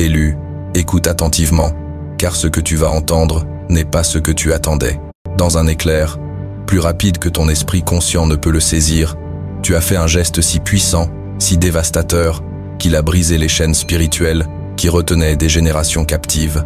Élu, écoute attentivement, car ce que tu vas entendre n'est pas ce que tu attendais. Dans un éclair, plus rapide que ton esprit conscient ne peut le saisir, tu as fait un geste si puissant, si dévastateur, qu'il a brisé les chaînes spirituelles qui retenaient des générations captives.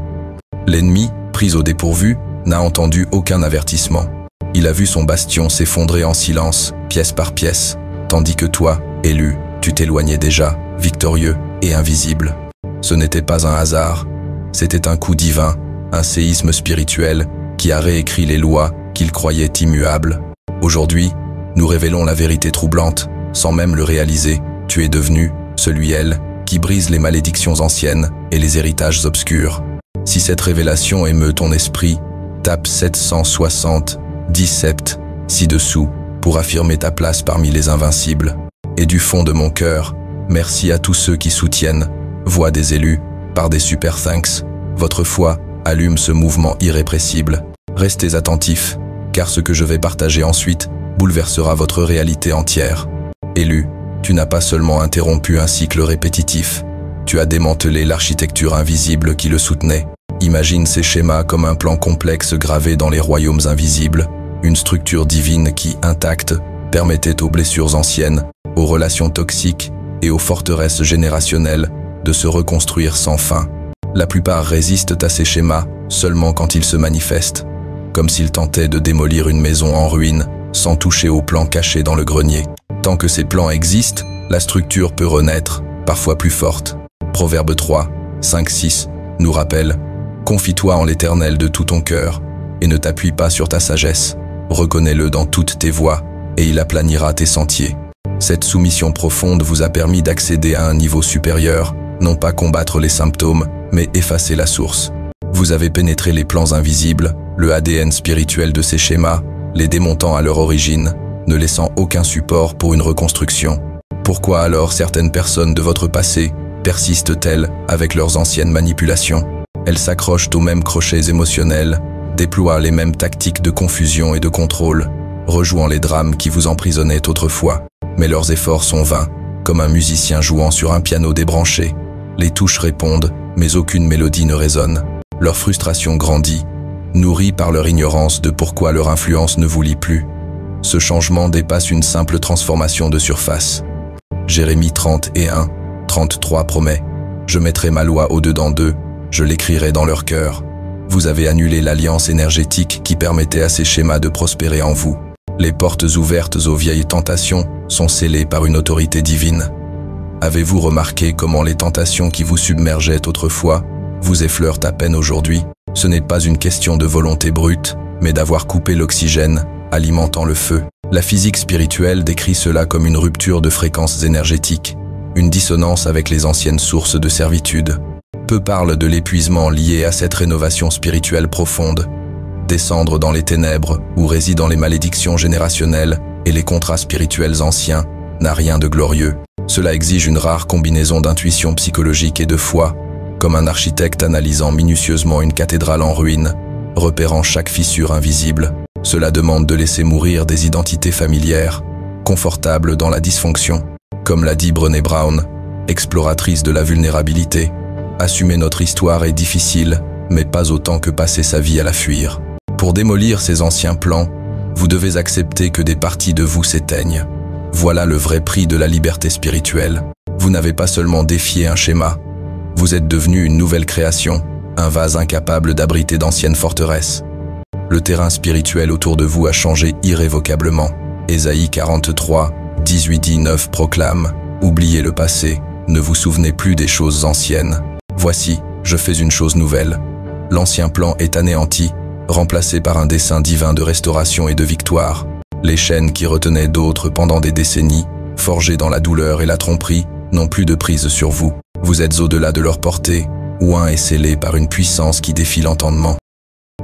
L'ennemi, pris au dépourvu, n'a entendu aucun avertissement. Il a vu son bastion s'effondrer en silence, pièce par pièce, tandis que toi, élu, tu t'éloignais déjà, victorieux et invisible. Ce n'était pas un hasard, c'était un coup divin, un séisme spirituel qui a réécrit les lois qu'il croyait immuables. Aujourd'hui, nous révélons la vérité troublante, sans même le réaliser. Tu es devenu, celui-elle, qui brise les malédictions anciennes et les héritages obscurs. Si cette révélation émeut ton esprit, tape 777 ci-dessous pour affirmer ta place parmi les invincibles. Et du fond de mon cœur, merci à tous ceux qui soutiennent, Voix des élus, par des super thanks. Votre foi allume ce mouvement irrépressible. Restez attentifs, car ce que je vais partager ensuite bouleversera votre réalité entière. Élu, tu n'as pas seulement interrompu un cycle répétitif, tu as démantelé l'architecture invisible qui le soutenait. Imagine ces schémas comme un plan complexe gravé dans les royaumes invisibles, une structure divine qui, intacte, permettait aux blessures anciennes, aux relations toxiques et aux forteresses générationnelles de se reconstruire sans fin. La plupart résistent à ces schémas seulement quand ils se manifestent, comme s'ils tentaient de démolir une maison en ruine sans toucher aux plans cachés dans le grenier. Tant que ces plans existent, la structure peut renaître, parfois plus forte. Proverbe 3, 5, 6 nous rappelle « Confie-toi en l'Éternel de tout ton cœur, et ne t'appuie pas sur ta sagesse. Reconnais-le dans toutes tes voies, et il aplanira tes sentiers. » Cette soumission profonde vous a permis d'accéder à un niveau supérieur, non pas combattre les symptômes, mais effacer la source. Vous avez pénétré les plans invisibles, le ADN spirituel de ces schémas, les démontant à leur origine, ne laissant aucun support pour une reconstruction. Pourquoi alors certaines personnes de votre passé persistent-elles avec leurs anciennes manipulations? Elles s'accrochent aux mêmes crochets émotionnels, déploient les mêmes tactiques de confusion et de contrôle, rejouant les drames qui vous emprisonnaient autrefois. Mais leurs efforts sont vains, comme un musicien jouant sur un piano débranché. Les touches répondent, mais aucune mélodie ne résonne. Leur frustration grandit, nourrie par leur ignorance de pourquoi leur influence ne vous lie plus. Ce changement dépasse une simple transformation de surface. Jérémie 31, 33 promet « Je mettrai ma loi au-dedans d'eux, je l'écrirai dans leur cœur. » Vous avez annulé l'alliance énergétique qui permettait à ces schémas de prospérer en vous. Les portes ouvertes aux vieilles tentations sont scellées par une autorité divine. Avez-vous remarqué comment les tentations qui vous submergeaient autrefois vous effleurent à peine aujourd'hui? Ce n'est pas une question de volonté brute, mais d'avoir coupé l'oxygène, alimentant le feu. La physique spirituelle décrit cela comme une rupture de fréquences énergétiques, une dissonance avec les anciennes sources de servitude. Peu parlent de l'épuisement lié à cette rénovation spirituelle profonde. Descendre dans les ténèbres où résident les malédictions générationnelles et les contrats spirituels anciens n'a rien de glorieux. Cela exige une rare combinaison d'intuition psychologique et de foi, comme un architecte analysant minutieusement une cathédrale en ruine, repérant chaque fissure invisible. Cela demande de laisser mourir des identités familières, confortables dans la dysfonction. Comme l'a dit Brené Brown, exploratrice de la vulnérabilité, assumer notre histoire est difficile, mais pas autant que passer sa vie à la fuir. Pour démolir ces anciens plans, vous devez accepter que des parties de vous s'éteignent. Voilà le vrai prix de la liberté spirituelle. Vous n'avez pas seulement défié un schéma, vous êtes devenu une nouvelle création, un vase incapable d'abriter d'anciennes forteresses. Le terrain spirituel autour de vous a changé irrévocablement. Ésaïe 43, 18-19 proclame « Oubliez le passé, ne vous souvenez plus des choses anciennes. Voici, je fais une chose nouvelle. » L'ancien plan est anéanti, remplacé par un dessein divin de restauration et de victoire. Les chaînes qui retenaient d'autres pendant des décennies, forgées dans la douleur et la tromperie, n'ont plus de prise sur vous. Vous êtes au-delà de leur portée, oint et scellé par une puissance qui défie l'entendement.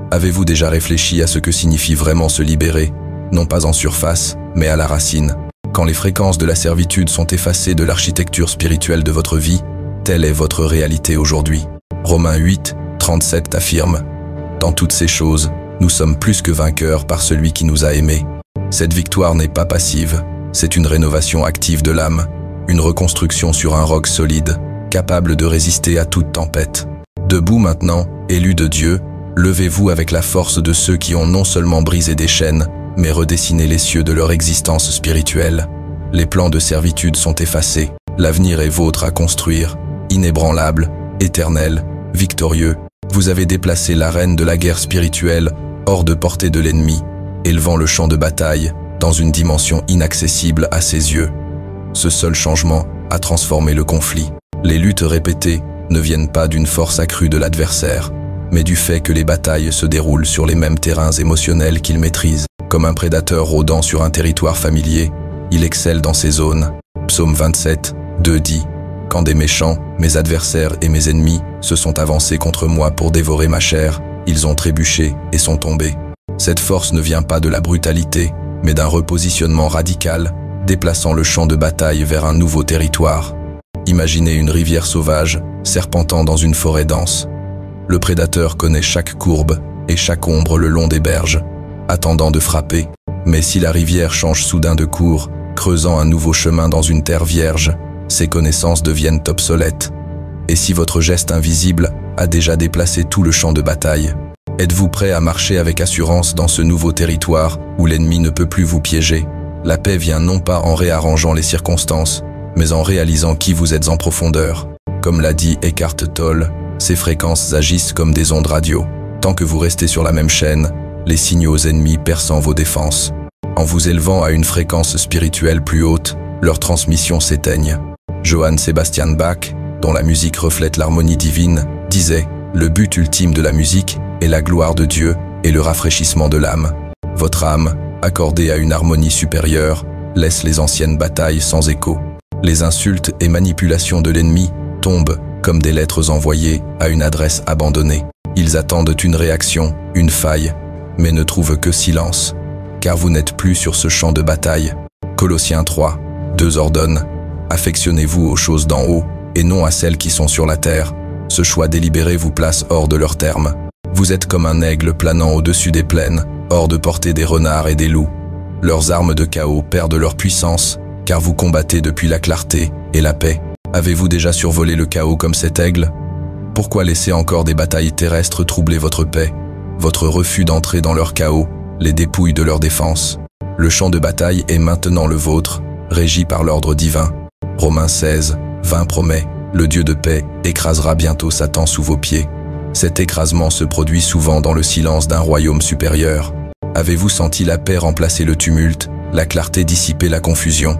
Avez-vous déjà réfléchi à ce que signifie vraiment se libérer, non pas en surface, mais à la racine? Quand les fréquences de la servitude sont effacées de l'architecture spirituelle de votre vie, telle est votre réalité aujourd'hui. Romains 8, 37 affirme « Dans toutes ces choses, nous sommes plus que vainqueurs par celui qui nous a aimés. » Cette victoire n'est pas passive, c'est une rénovation active de l'âme, une reconstruction sur un roc solide, capable de résister à toute tempête. Debout maintenant, élus de Dieu, levez-vous avec la force de ceux qui ont non seulement brisé des chaînes, mais redessiné les cieux de leur existence spirituelle. Les plans de servitude sont effacés, l'avenir est vôtre à construire, inébranlable, éternel, victorieux. Vous avez déplacé l'arène de la guerre spirituelle hors de portée de l'ennemi, élevant le champ de bataille dans une dimension inaccessible à ses yeux. Ce seul changement a transformé le conflit. Les luttes répétées ne viennent pas d'une force accrue de l'adversaire, mais du fait que les batailles se déroulent sur les mêmes terrains émotionnels qu'il maîtrise. Comme un prédateur rôdant sur un territoire familier, il excelle dans ces zones. Psaume 27, 2 dit « Quand des méchants, mes adversaires et mes ennemis, se sont avancés contre moi pour dévorer ma chair, ils ont trébuché et sont tombés. » Cette force ne vient pas de la brutalité, mais d'un repositionnement radical, déplaçant le champ de bataille vers un nouveau territoire. Imaginez une rivière sauvage, serpentant dans une forêt dense. Le prédateur connaît chaque courbe et chaque ombre le long des berges, attendant de frapper. Mais si la rivière change soudain de cours, creusant un nouveau chemin dans une terre vierge, ses connaissances deviennent obsolètes. Et si votre geste invisible a déjà déplacé tout le champ de bataille, êtes-vous prêt à marcher avec assurance dans ce nouveau territoire où l'ennemi ne peut plus vous piéger? La paix vient non pas en réarrangeant les circonstances, mais en réalisant qui vous êtes en profondeur. Comme l'a dit Eckhart Tolle, ces fréquences agissent comme des ondes radio. Tant que vous restez sur la même chaîne, les signaux ennemis perçant vos défenses. En vous élevant à une fréquence spirituelle plus haute, leurs transmissions s'éteignent. Johann Sebastian Bach, dont la musique reflète l'harmonie divine, disait « Le but ultime de la musique est la gloire de Dieu et le rafraîchissement de l'âme. Votre âme, accordée à une harmonie supérieure, laisse les anciennes batailles sans écho. Les insultes et manipulations de l'ennemi tombent comme des lettres envoyées à une adresse abandonnée. Ils attendent une réaction, une faille, mais ne trouvent que silence, car vous n'êtes plus sur ce champ de bataille. » Colossiens 3, 2 ordonne « Affectionnez-vous aux choses d'en haut et non à celles qui sont sur la terre. Ce choix délibéré vous place hors de leurs termes. Vous êtes comme un aigle planant au-dessus des plaines, hors de portée des renards et des loups. Leurs armes de chaos perdent leur puissance, car vous combattez depuis la clarté et la paix. Avez-vous déjà survolé le chaos comme cet aigle? Pourquoi laisser encore des batailles terrestres troubler votre paix? Votre refus d'entrer dans leur chaos les dépouille de leur défense. Le champ de bataille est maintenant le vôtre, régi par l'ordre divin. Romains 16, 20 promet, le Dieu de paix écrasera bientôt Satan sous vos pieds. Cet écrasement se produit souvent dans le silence d'un royaume supérieur. Avez-vous senti la paix remplacer le tumulte, la clarté dissiper la confusion?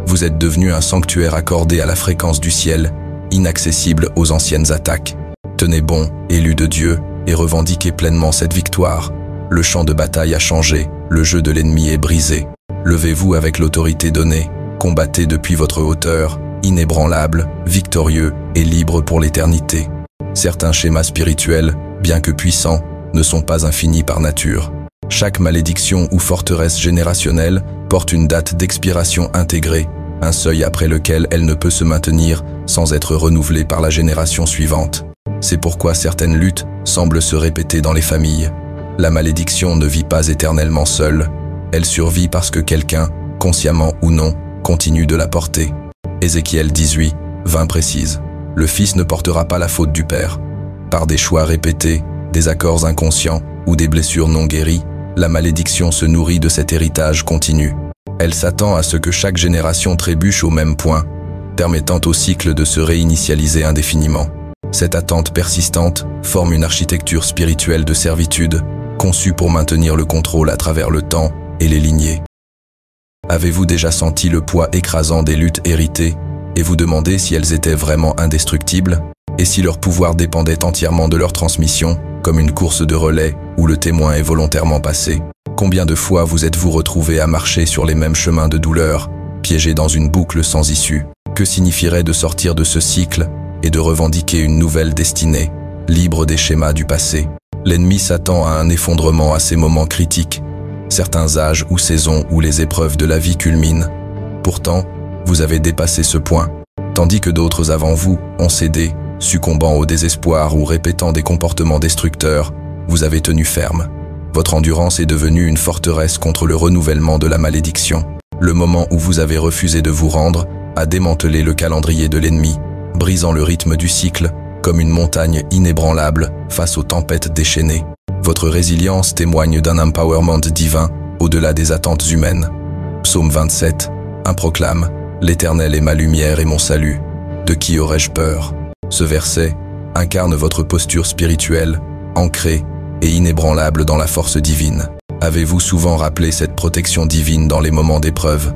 Vous êtes devenu un sanctuaire accordé à la fréquence du ciel, inaccessible aux anciennes attaques. Tenez bon, élus de Dieu, et revendiquez pleinement cette victoire. Le champ de bataille a changé, le jeu de l'ennemi est brisé. Levez-vous avec l'autorité donnée, combattez depuis votre hauteur, inébranlable, victorieux et libre pour l'éternité. Certains schémas spirituels, bien que puissants, ne sont pas infinis par nature. Chaque malédiction ou forteresse générationnelle porte une date d'expiration intégrée, un seuil après lequel elle ne peut se maintenir sans être renouvelée par la génération suivante. C'est pourquoi certaines luttes semblent se répéter dans les familles. La malédiction ne vit pas éternellement seule, elle survit parce que quelqu'un, consciemment ou non, continue de la porter. Ézéchiel 18, 20 précise. Le fils ne portera pas la faute du père. Par des choix répétés, des accords inconscients ou des blessures non guéries, la malédiction se nourrit de cet héritage continu. Elle s'attend à ce que chaque génération trébuche au même point, permettant au cycle de se réinitialiser indéfiniment. Cette attente persistante forme une architecture spirituelle de servitude, conçue pour maintenir le contrôle à travers le temps et les lignées. Avez-vous déjà senti le poids écrasant des luttes héritées et vous demandez si elles étaient vraiment indestructibles et si leur pouvoir dépendait entièrement de leur transmission, comme une course de relais où le témoin est volontairement passé? Combien de fois vous êtes-vous retrouvé à marcher sur les mêmes chemins de douleur, piégé dans une boucle sans issue? Que signifierait de sortir de ce cycle et de revendiquer une nouvelle destinée, libre des schémas du passé? L'ennemi s'attend à un effondrement à ces moments critiques, certains âges ou saisons où les épreuves de la vie culminent. Pourtant, vous avez dépassé ce point, tandis que d'autres avant vous ont cédé, succombant au désespoir ou répétant des comportements destructeurs, vous avez tenu ferme. Votre endurance est devenue une forteresse contre le renouvellement de la malédiction. Le moment où vous avez refusé de vous rendre a démantelé le calendrier de l'ennemi, brisant le rythme du cycle, comme une montagne inébranlable face aux tempêtes déchaînées. Votre résilience témoigne d'un empowerment divin au-delà des attentes humaines. Psaume 27, un proclame « L'Éternel est ma lumière et mon salut. De qui aurais-je peur ?» Ce verset incarne votre posture spirituelle, ancrée et inébranlable dans la force divine. Avez-vous souvent rappelé cette protection divine dans les moments d'épreuve?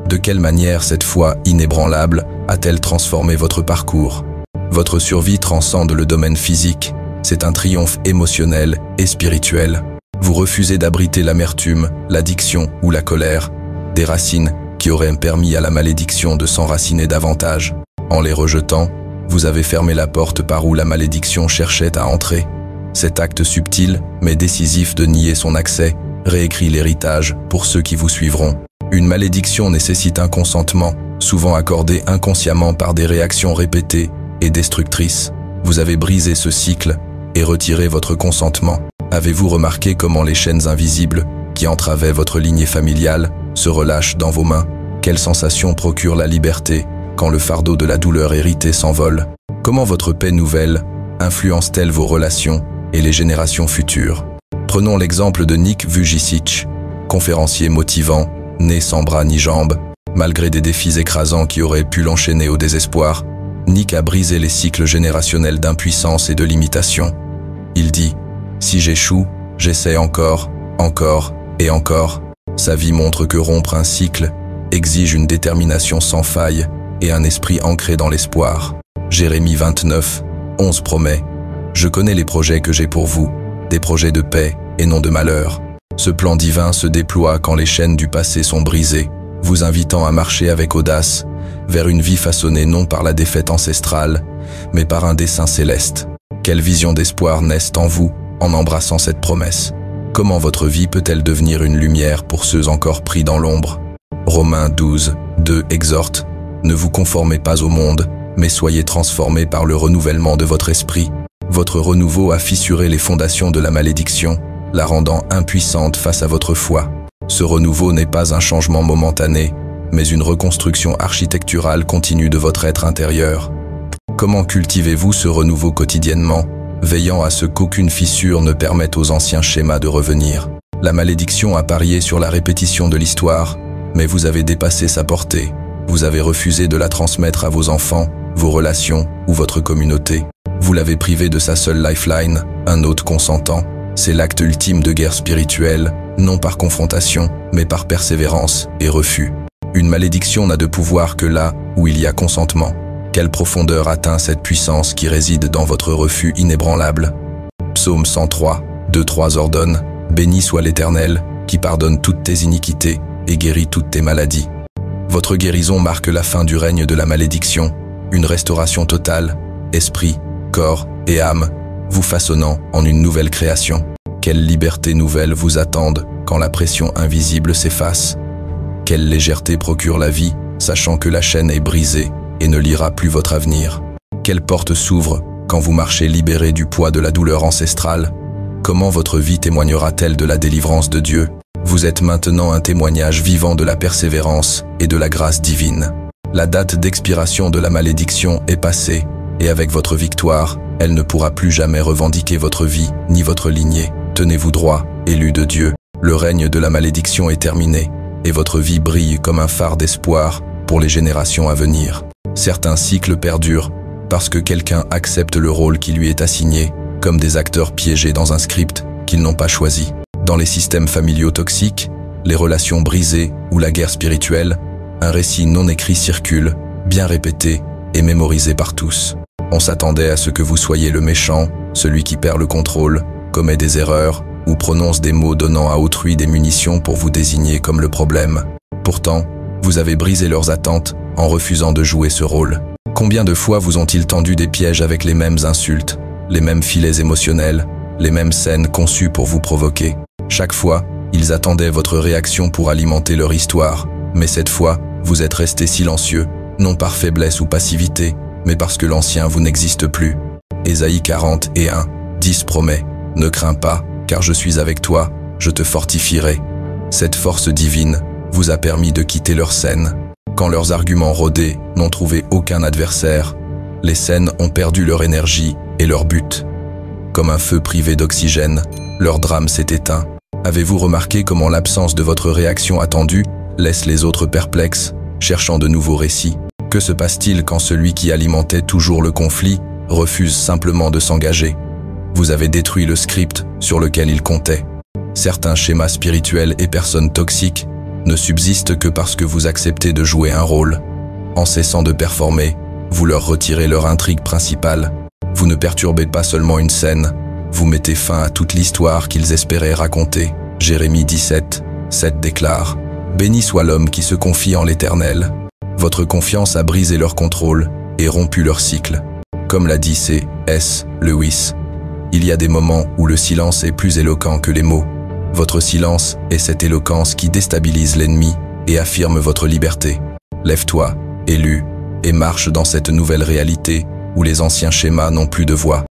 De quelle manière cette foi inébranlable a-t-elle transformé votre parcours? Votre survie transcende le domaine physique. C'est un triomphe émotionnel et spirituel. Vous refusez d'abriter l'amertume, l'addiction ou la colère, des racines qui auraient permis à la malédiction de s'enraciner davantage. En les rejetant, vous avez fermé la porte par où la malédiction cherchait à entrer. Cet acte subtil, mais décisif de nier son accès, réécrit l'héritage pour ceux qui vous suivront. Une malédiction nécessite un consentement, souvent accordé inconsciemment par des réactions répétées et destructrices. Vous avez brisé ce cycle et retiré votre consentement. Avez-vous remarqué comment les chaînes invisibles qui entravaient votre lignée familiale se relâchent dans vos mains? Quelle sensation procure la liberté quand le fardeau de la douleur héritée s'envole? Comment votre paix nouvelle influence-t-elle vos relations et les générations futures? Prenons l'exemple de Nick Vujicic, conférencier motivant, né sans bras ni jambes. Malgré des défis écrasants qui auraient pu l'enchaîner au désespoir, Nick a brisé les cycles générationnels d'impuissance et de limitation. Il dit « Si j'échoue, j'essaie encore, encore et encore ». Sa vie montre que rompre un cycle exige une détermination sans faille et un esprit ancré dans l'espoir. Jérémie 29, 11 promet « Je connais les projets que j'ai pour vous, des projets de paix et non de malheur ». Ce plan divin se déploie quand les chaînes du passé sont brisées, vous invitant à marcher avec audace vers une vie façonnée non par la défaite ancestrale, mais par un dessein céleste. Quelle vision d'espoir naissent en vous en embrassant cette promesse? Comment votre vie peut-elle devenir une lumière pour ceux encore pris dans l'ombre? Romains 12, 2 exhorte « Ne vous conformez pas au monde, mais soyez transformés par le renouvellement de votre esprit. » Votre renouveau a fissuré les fondations de la malédiction, la rendant impuissante face à votre foi. Ce renouveau n'est pas un changement momentané, mais une reconstruction architecturale continue de votre être intérieur. Comment cultivez-vous ce renouveau quotidiennement, veillant à ce qu'aucune fissure ne permette aux anciens schémas de revenir? La malédiction a parié sur la répétition de l'histoire, mais vous avez dépassé sa portée. Vous avez refusé de la transmettre à vos enfants, vos relations ou votre communauté. Vous l'avez privé de sa seule lifeline, un hôte consentant. C'est l'acte ultime de guerre spirituelle, non par confrontation, mais par persévérance et refus. Une malédiction n'a de pouvoir que là où il y a consentement. Quelle profondeur atteint cette puissance qui réside dans votre refus inébranlable? Psaume 103, 2-3 ordonne « Béni soit l'Éternel, qui pardonne toutes tes iniquités et guérit toutes tes maladies. » Votre guérison marque la fin du règne de la malédiction, une restauration totale, esprit, corps et âme, vous façonnant en une nouvelle création. Quelle liberté nouvelle vous attendent quand la pression invisible s'efface? Quelle légèreté procure la vie, sachant que la chaîne est brisée et ne liera plus votre avenir? Quelle porte s'ouvre quand vous marchez libéré du poids de la douleur ancestrale? Comment votre vie témoignera-t-elle de la délivrance de Dieu? Vous êtes maintenant un témoignage vivant de la persévérance et de la grâce divine. La date d'expiration de la malédiction est passée, et avec votre victoire, elle ne pourra plus jamais revendiquer votre vie ni votre lignée. Tenez-vous droit, élus de Dieu. Le règne de la malédiction est terminé, et votre vie brille comme un phare d'espoir pour les générations à venir. Certains cycles perdurent parce que quelqu'un accepte le rôle qui lui est assigné, comme des acteurs piégés dans un script qu'ils n'ont pas choisi. Dans les systèmes familiaux toxiques, les relations brisées ou la guerre spirituelle, un récit non écrit circule, bien répété et mémorisé par tous. On s'attendait à ce que vous soyez le méchant, celui qui perd le contrôle, commet des erreurs ou prononce des mots donnant à autrui des munitions pour vous désigner comme le problème. Pourtant, vous avez brisé leurs attentes en refusant de jouer ce rôle. Combien de fois vous ont-ils tendu des pièges avec les mêmes insultes, les mêmes filets émotionnels, les mêmes scènes conçues pour vous provoquer? Chaque fois, ils attendaient votre réaction pour alimenter leur histoire. Mais cette fois, vous êtes resté silencieux, non par faiblesse ou passivité, mais parce que l'ancien vous n'existe plus. Ésaïe 40 et 1, 10 promet « Ne crains pas, car je suis avec toi, je te fortifierai. » Cette force divine vous a permis de quitter leur scène. Quand leurs arguments rodés n'ont trouvé aucun adversaire, Les scènes ont perdu leur énergie et leur but. Comme un feu privé d'oxygène, leur drame s'est éteint. Avez-vous remarqué comment l'absence de votre réaction attendue laisse les autres perplexes, cherchant de nouveaux récits? Que se passe-t-il quand celui qui alimentait toujours le conflit refuse simplement de s'engager? Vous avez détruit le script sur lequel il comptait. Certains schémas spirituels et personnes toxiques ne subsistent que parce que vous acceptez de jouer un rôle. En cessant de performer, vous leur retirez leur intrigue principale. Vous ne perturbez pas seulement une scène, vous mettez fin à toute l'histoire qu'ils espéraient raconter. Jérémie 17, 7 déclare « Béni soit l'homme qui se confie en l'Éternel. Votre confiance a brisé leur contrôle et rompu leur cycle. » Comme l'a dit C.S. Lewis, il y a des moments où le silence est plus éloquent que les mots. Votre silence est cette éloquence qui déstabilise l'ennemi et affirme votre liberté. Lève-toi, élu, et marche dans cette nouvelle réalité où les anciens schémas n'ont plus de voix.